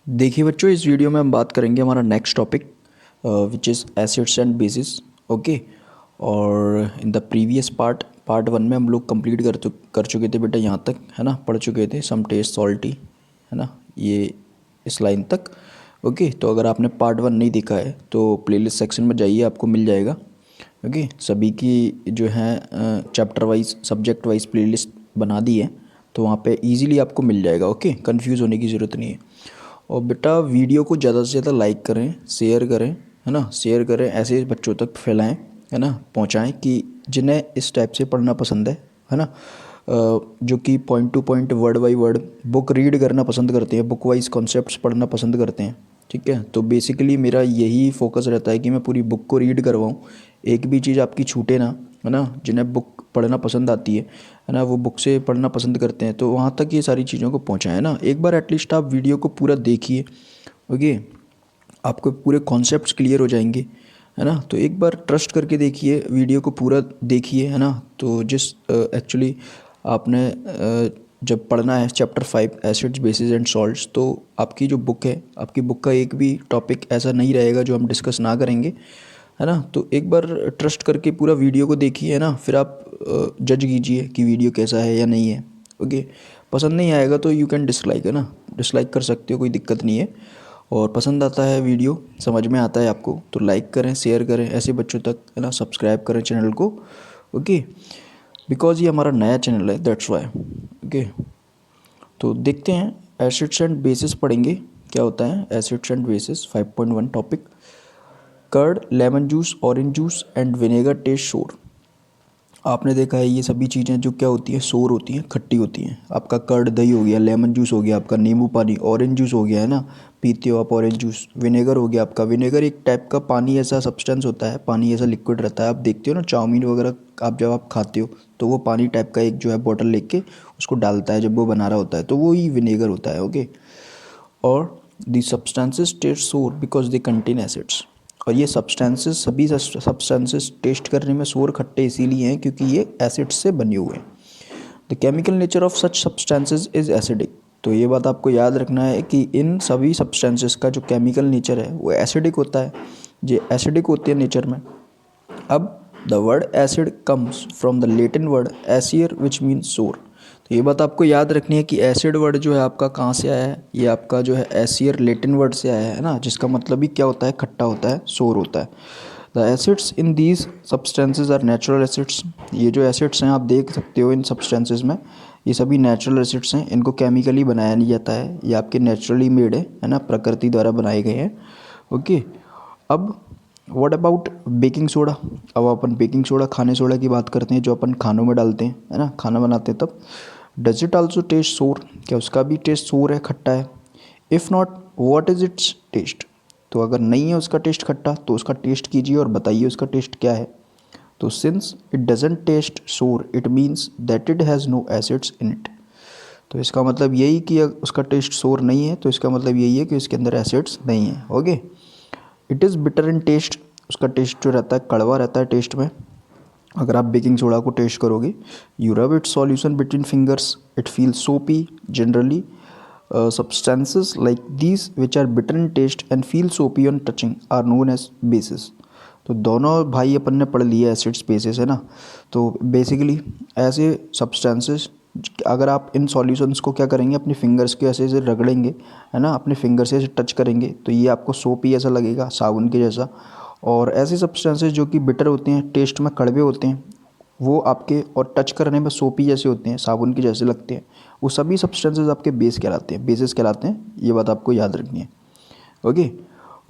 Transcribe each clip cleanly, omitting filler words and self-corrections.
देखिए बच्चों, इस वीडियो में हम बात करेंगे हमारा next topic which is acids and bases. Okay. और in the previous part one में हम लोग कंप्लीट कर चुके थे बेटा, यहाँ तक है ना, पढ़ चुके थे सम टेस्ट सॉल्टी, है ना, ये इस लाइन तक। ओके। तो अगर आपने पार्ट वन नहीं देखा है तो प्लेलिस्ट सेक्शन में जाइए, आपको मिल जाएगा। ओके। सभी की जो है chapter wise subject wise playlist बना दी है, तो वहाँ पे इजीली आपको मिल जाएगा। ओके, कंफ्यूज होने की ज़रूरत नहीं है। और बेटा वीडियो को ज़्यादा से ज़्यादा लाइक करें, शेयर करें, है ना, शेयर करें, ऐसे बच्चों तक फैलाएं, है ना, पहुंचाएं कि जिन्हें इस टाइप से पढ़ना पसंद है ना, जो कि point two point word by word book read करना पसंद करते हैं, बुक वाइज कॉन्सेप्ट्स पढ़ना पसंद करते हैं। ठीक है, तो बेसिकली मेरा यही फोकस रहता है कि मैं पूरी बुक को रीड करवाऊँ, एक भी चीज़ आपकी छूटे ना, है ना। जिन्हें बुक पढ़ना पसंद आती है ना, वो बुक से पढ़ना पसंद करते हैं, तो वहाँ तक ये सारी चीज़ों को पहुँचाएं ना। एक बार एटलीस्ट आप वीडियो को पूरा देखिए। ओके, आपको पूरे कॉन्सेप्ट्स क्लियर हो जाएंगे, है ना। तो एक बार ट्रस्ट करके देखिए, वीडियो को पूरा देखिए, है ना। तो जिस एक्चुअली आपने जब पढ़ना है chapter 5 acids bases and salts, तो आपकी जो बुक है, आपकी बुक का एक भी टॉपिक ऐसा नहीं रहेगा जो हम डिस्कस ना करेंगे, है ना। तो एक बार ट्रस्ट करके पूरा वीडियो को देखिए, है ना, फिर आप जज कीजिए कि वीडियो कैसा है या नहीं है। ओके, पसंद नहीं आएगा तो यू कैन डिसलाइक, है ना, डिसलाइक कर सकते हो, कोई दिक्कत नहीं है। और पसंद आता है वीडियो, समझ में आता है आपको, तो लाइक करें, शेयर करें ऐसे बच्चों तक, है ना, सब्सक्राइब करें चैनल को। ओके, बिकॉज ये हमारा नया चैनल है, दैट्स वाई। ओके, तो देखते हैं एसिड्स एंड बेसिस पढ़ेंगे, क्या होता है acids and bases. 5.1 topic, curd, lemon juice, orange juice and vinegar taste sour. आपने देखा है ये सभी चीज़ें जो क्या होती हैं, सोर होती हैं, खट्टी होती हैं। आपका कर्ड दही हो गया, लेमन जूस हो गया आपका नींबू पानी, ऑरेंज जूस हो गया, है ना, पीते हो आप ऑरेंज जूस। विनेगर हो गया आपका, विनेगर एक टाइप का पानी ऐसा सब्सटेंस होता है, पानी ऐसा लिक्विड रहता है। आप देखते हो ना चाउमीन वगैरह, आप जब आप खाते हो तो वो पानी टाइप का एक जो है बॉटल लेके उसको डालता है जब वो बना रहा होता है, तो वो ही विनेगर होता है। ओके। और दी सब्सटेंसेस टेस्ट सोर बिकॉज दे कंटेन एसिड्स। और ये सब्सटेंसेस, सभी सब्सटेंसेस टेस्ट करने में सोर खट्टे इसीलिए हैं क्योंकि ये एसिड से बने हुए हैं। The chemical nature of such substances is acidic. तो ये बात आपको याद रखना है कि इन सभी सब्सटेंसेस का जो केमिकल नेचर है वो एसिडिक होता है, ये एसिडिक होते हैं नेचर में। अब the word acid comes from the Latin word easier which means सोर। तो ये बात आपको याद रखनी है कि एसिड वर्ड जो है आपका कहाँ से आया है, ये आपका जो है एसियर लेटिन वर्ड से आया है ना, जिसका मतलब ही क्या होता है, खट्टा होता है, सोर होता है। The acids in these substances are natural acids. ये जो एसिड्स हैं आप देख सकते हो इन सब्सटेंसेज में, ये सभी नेचुरल एसिड्स हैं, इनको केमिकली बनाया नहीं जाता है, ये आपके नेचुरली मेड है ना, प्रकृति द्वारा बनाए गए हैं। ओके। अब व्हाट अबाउट बेकिंग सोडा। अब अपन बेकिंग सोडा, खाने सोडा की बात करते हैं, जो अपन खानों में डालते हैं, है ना, खाना बनाते हैं तब। डज इट आल्सो टेस्ट सोर, क्या उसका भी टेस्ट सोर है, खट्टा है? If not, what is its taste. तो अगर नहीं है उसका टेस्ट खट्टा, तो उसका टेस्ट कीजिए और बताइए उसका टेस्ट क्या है। तो since it doesn't taste sour it means that it has no acids in it. तो इसका मतलब यही कि उसका टेस्ट सोर नहीं है, तो इसका मतलब यही है कि इसके अंदर एसिड्स नहीं है। Okay. It is bitter in taste, उसका टेस्ट जो रहता है कड़वा रहता है टेस्ट में। अगर आप बेकिंग सोडा को टेस्ट करोगे, you rub it solution between fingers, it feel soapy generally. Substances like these which are bitter in taste and feel soapy on touching are known as bases. तो दोनों भाई अपन ने पढ़ लिए एसिड्स बेसिस, है ना। तो बेसिकली ऐसे सब्सटेंसेस, अगर आप इन सॉल्यूशंस को क्या करेंगे, अपनी फिंगर्स के ऐसे ऐसे रगड़ेंगे, है ना, अपने फिंगर से ऐसे टच करेंगे, तो ये आपको सोपी ऐसा लगेगा, साबुन के जैसा। और ऐसे सब्सटेंसेस जो कि बिटर होते हैं, टेस्ट में कड़वे होते हैं, वो आपके और टच करने में सोपी जैसे होते हैं, साबुन के जैसे लगते हैं, वो सभी सब्सटेंसेस आपके बेस कहलाते हैं, बेसिस कहलाते हैं। ये बात आपको याद रखनी है। ओके।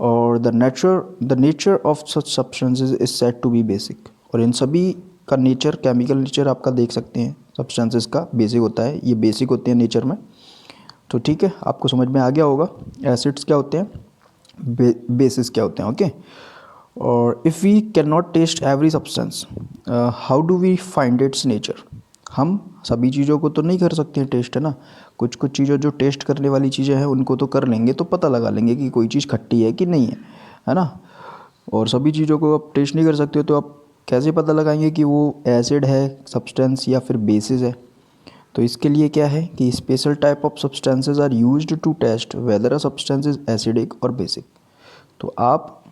और the nature of such substances is said to be basic. और इन सभी का नेचर, केमिकल नेचर आपका देख सकते हैं, सब्सटेंसेस का बेसिक होता है, ये बेसिक होते हैं नेचर में। तो ठीक है, आपको समझ में आ गया होगा एसिड्स क्या होते हैं, बेसिस क्या होते हैं। ओके। और if we can not taste every substance, how do we find its nature. हम सभी चीज़ों को तो नहीं कर सकते हैं टेस्ट, है ना। कुछ कुछ चीज़ें जो टेस्ट करने वाली चीज़ें हैं उनको तो कर लेंगे, तो पता लगा लेंगे कि कोई चीज़ खट्टी है कि नहीं है ना। और सभी चीज़ों को आप टेस्ट नहीं कर सकते हो, तो आप कैसे पता लगाएंगे कि वो एसिड है, सब्सटेंस या फिर बेसिस है। तो इसके लिए क्या है कि special type of substances are used to test whether a substance is acidic और बेसिक। तो आप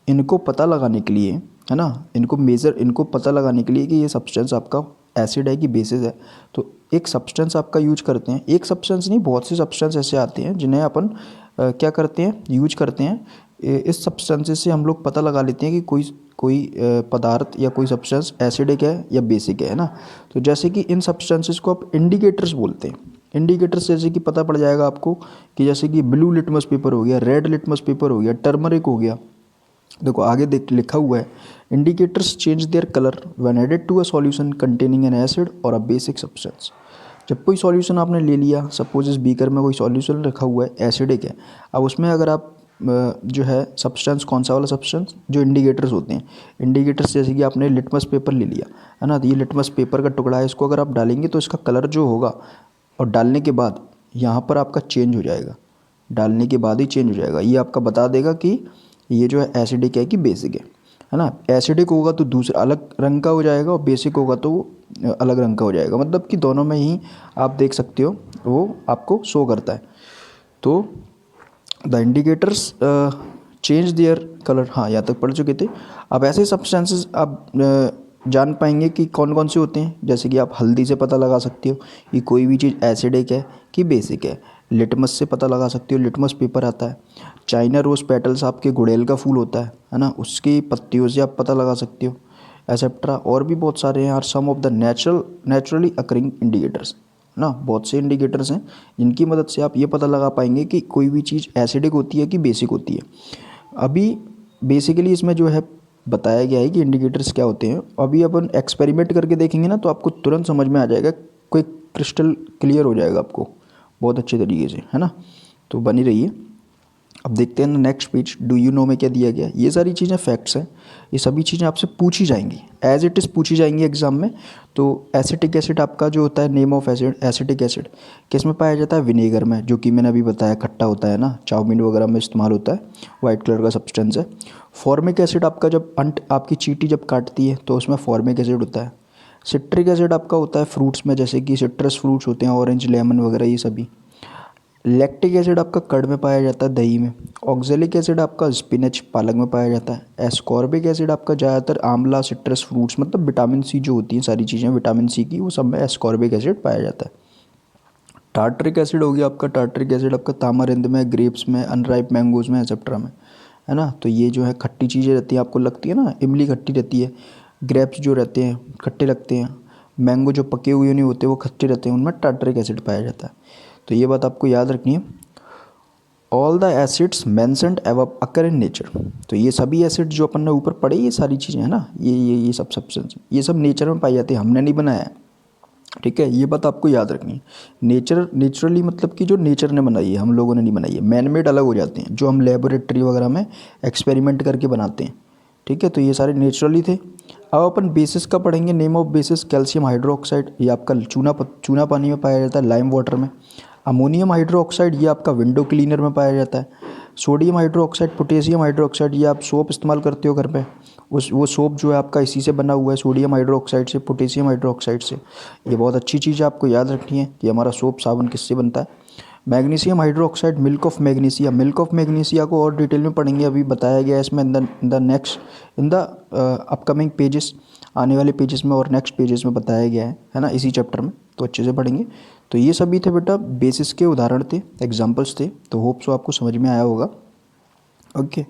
इनको पता लगाने के लिए, है ना, इनको पता लगाने के लिए कि ये सब्सटेंस आपका एसिड है कि बेसिस है, तो एक सब्सटेंस आपका यूज करते हैं। एक सब्सटेंस नहीं, बहुत से सब्सटेंस ऐसे आते हैं जिन्हें अपन क्या करते हैं, यूज करते हैं। इस सब्सटेंसेस से हम लोग पता लगा लेते हैं कि कोई पदार्थ या कोई सब्सटेंस एसिडिक है या बेसिक है ना। तो जैसे कि इन सब्सटेंसेस को आप इंडिकेटर्स बोलते हैं। इंडिकेटर्स जैसे कि पता पड़ जाएगा आपको कि जैसे कि ब्लू लिटमस पेपर हो गया, रेड लिटमस पेपर हो गया, टर्मरिक हो गया। देखो आगे देख लिखा हुआ है, indicators change their colour when added to a solution containing an acid और अ बेसिक सब्सटेंस। जब कोई सॉल्यूशन आपने ले लिया, सपोज इस बीकर में कोई सॉल्यूशन रखा हुआ है, एसिडिक है, अब उसमें अगर आप जो है सब्सटेंस, कौन सा वाला सब्सटेंस, जो इंडिकेटर्स होते हैं, इंडिकेटर्स जैसे कि आपने लिटमस पेपर ले लिया, है ना, तो ये लिटमस पेपर का टुकड़ा है, इसको अगर आप डालेंगे तो इसका कलर जो होगा, और डालने के बाद यहाँ पर आपका चेंज हो जाएगा, डालने के बाद ही चेंज हो जाएगा। ये आपका बता देगा कि ये जो है एसिडिक है कि बेसिक है ना। एसिडिक होगा तो दूसरा अलग रंग का हो जाएगा, और बेसिक होगा तो वो अलग रंग का हो जाएगा, मतलब कि दोनों में ही आप देख सकते हो वो आपको शो करता है। तो the indicators change their colour, हाँ यहाँ तक पढ़ चुके थे। अब ऐसे सब्सटेंसेस आप जान पाएंगे कि कौन कौन से होते हैं, जैसे कि आप हल्दी से पता लगा सकते हो कि कोई भी चीज़ एसिडिक है कि बेसिक है। लिटमस से पता लगा सकते हो, लिटमस पेपर आता है। चाइना रोज़ पेटल्स, आपके गुड़ैल का फूल होता है ना, उसकी पत्तियों से आप पता लगा सकते हो, एसेप्ट्रा। और भी बहुत सारे हैं, are some of the naturally occurring indicators ना। बहुत से इंडिकेटर्स हैं जिनकी मदद से आप ये पता लगा पाएंगे कि कोई भी चीज़ एसिडिक होती है कि बेसिक होती है। अभी बेसिकली इसमें जो है बताया गया है कि इंडिकेटर्स क्या होते हैं। अभी अपन एक्सपेरिमेंट करके देखेंगे ना, तो आपको तुरंत समझ में आ जाएगा, कोई क्रिस्टल क्लियर हो जाएगा आपको बहुत अच्छे तरीके से, है ना। तो बनी रहिए। अब देखते हैं ना next page, do you know में क्या दिया गया है। ये सारी चीज़ें फैक्ट्स हैं, ये सभी चीज़ें आपसे पूछी जाएंगी, एज इट इज़ पूछी जाएंगी एग्जाम में। तो एसिटिक एसिड आपका जो होता है, name of acid, acetic acid किस में पाया जाता है, विनेगर में, जो कि मैंने अभी बताया खट्टा होता है ना, चाउमीन वगैरह में इस्तेमाल होता है, वाइट कलर का सब्सटेंस है। फॉर्मिक एसिड आपका जब आपकी चींटी जब काटती है तो उसमें फॉर्मिक एसिड होता है। सिट्रिक एसिड आपका होता है फ्रूट्स में, जैसे कि सिट्रस फ्रूट्स होते हैं, ऑरेंज, लेमन वगैरह ये सभी। लैक्टिक एसिड आपका कर्ड में पाया जाता है, दही में। ऑक्जेलिक एसिड आपका स्पिनच, पालक में पाया जाता है। एस्कॉर्बिक एसिड आपका ज़्यादातर आंवला, सिट्रस फ्रूट्स, मतलब विटामिन सी जो होती है, सारी चीज़ें विटामिन सी की, वो सब में एस्कॉर्बिक एसिड पाया जाता है। टार्टरिक एसिड हो गया आपका, टार्टरिक एसिड आपका तामारिंद में, ग्रेप्स में, अनराइप मैंगोज में, एक्सेट्रा में, है ना। तो ये जो है खट्टी चीज़ें रहती हैं, आपको लगती है ना, इमली खट्टी रहती है, ग्रेप्स जो रहते हैं खट्टे लगते हैं, मैंगो जो पके हुए नहीं होते वो खट्टे रहते हैं, उनमें टार्टरिक एसिड पाया जाता है। तो ये बात आपको याद रखनी है। All the acids mentioned above occur in nature. तो ये सभी एसिड जो अपन ने ऊपर पढ़े, ये सारी चीज़ें हैं ना, ये सब सब्सटेंस, ये सब नेचर में पाई जाती है, हमने नहीं बनाया है, ठीक है। ये बात आपको याद रखनी है। नेचुरली मतलब कि जो नेचर ने बनाई है, हम लोगों ने नहीं बनाई है। मैन मेड अलग हो जाते हैं, जो हम लेबोरेटरी वगैरह में एक्सपेरिमेंट करके बनाते हैं, ठीक है। तो ये सारे नेचुरली थे। अब अपन बेसिस का पढ़ेंगे। Name of basis, calcium hydroxide, ये आपका चूना पानी में पाया जाता है, लाइम वाटर में। अमोनियम हाइड्रोक्साइड, ये आपका विंडो क्लीनर में पाया जाता है। सोडियम हाइड्रोक्साइड, पोटेशियम हाइड्रोक्साइड, ये आप सोप इस्तेमाल करते हो घर पे, वो सोप जो है आपका इसी से बना हुआ है, सोडियम हाइड्रोक्साइड से, पोटेशियम हाइड्रोक्साइड से। ये बहुत अच्छी चीज़ है, आपको याद रखनी है कि हमारा सोप साबुन किससे बनता है। Magnesium hydroxide, milk of magnesia, milk of magnesia को और डिटेल में पढ़ेंगे, अभी बताया गया है इसमें इन द अपकमिंग पेजेस, आने वाले पेजेस में और नेक्स्ट पेजेस में बताया गया है ना, इसी चैप्टर में, तो अच्छे से पढ़ेंगे। तो ये सभी थे बेटा बेसिस के उदाहरण थे, एग्जाम्पल्स थे। तो होप सो आपको समझ में आया होगा। ओके,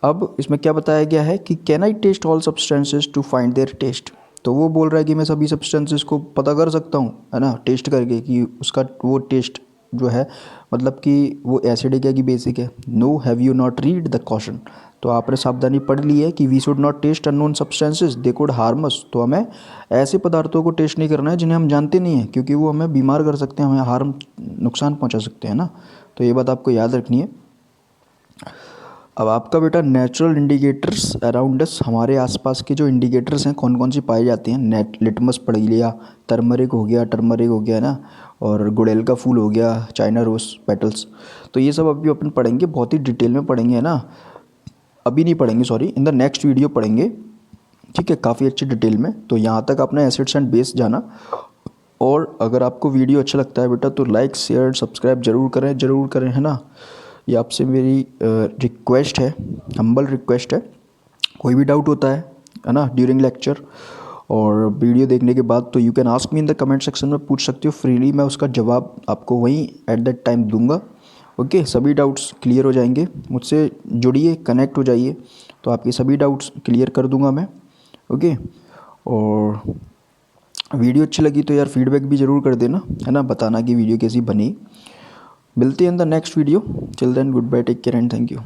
अब इसमें क्या बताया गया है कि can I taste all substances to find their taste. तो वो बोल रहा है कि मैं सभी सब्सटेंसेस को पता कर सकता हूँ, है ना, टेस्ट करके कि उसका वो टेस्ट जो है, मतलब कि वो एसिडिक है कि बेसिक है। No, have you not read the caution. तो आपने सावधानी पढ़ ली है कि we should not taste unknown substances, they could harm us. तो हमें ऐसे पदार्थों को टेस्ट नहीं करना है जिन्हें हम जानते नहीं हैं, क्योंकि वो हमें बीमार कर सकते हैं, हमें नुकसान पहुंचा सकते हैं ना। तो ये बात आपको याद रखनी है। अब आपका बेटा नेचुरल इंडिकेटर्स अराउंड अस, हमारे आसपास के जो इंडिकेटर्स हैं कौन कौन से पाए जाते हैं। लिटमस पढ़ लिया, टर्मरिक हो गया ना, और गुड़ैल का फूल हो गया, चाइना रोज पेटल्स। तो ये सब अभी अपन पढ़ेंगे, बहुत ही डिटेल में पढ़ेंगे, है ना। अभी नहीं पढ़ेंगे, sorry, in the next video पढ़ेंगे, ठीक है, काफ़ी अच्छी डिटेल में। तो यहाँ तक आपने एसिड्स एंड बेस जाना। और अगर आपको वीडियो अच्छा लगता है बेटा तो लाइक शेयर सब्सक्राइब ज़रूर करें, है ना। ये आपसे मेरी रिक्वेस्ट है, हम्बल रिक्वेस्ट है। कोई भी डाउट होता है ना ड्यूरिंग लेक्चर और वीडियो देखने के बाद, तो you can ask me in the comment section में, पूछ सकते हो फ्रीली, मैं उसका जवाब आपको वहीं एट दैट टाइम दूंगा। ओके, सभी डाउट्स क्लियर हो जाएंगे। मुझसे जुड़िए, कनेक्ट हो जाइए, तो आपके सभी डाउट्स क्लियर कर दूंगा मैं। ओके, और वीडियो अच्छी लगी तो यार फीडबैक भी ज़रूर कर देना, है ना, बताना कि वीडियो कैसी बनी। मिलते हैं in the next video. Till then goodbye, take care and thank you.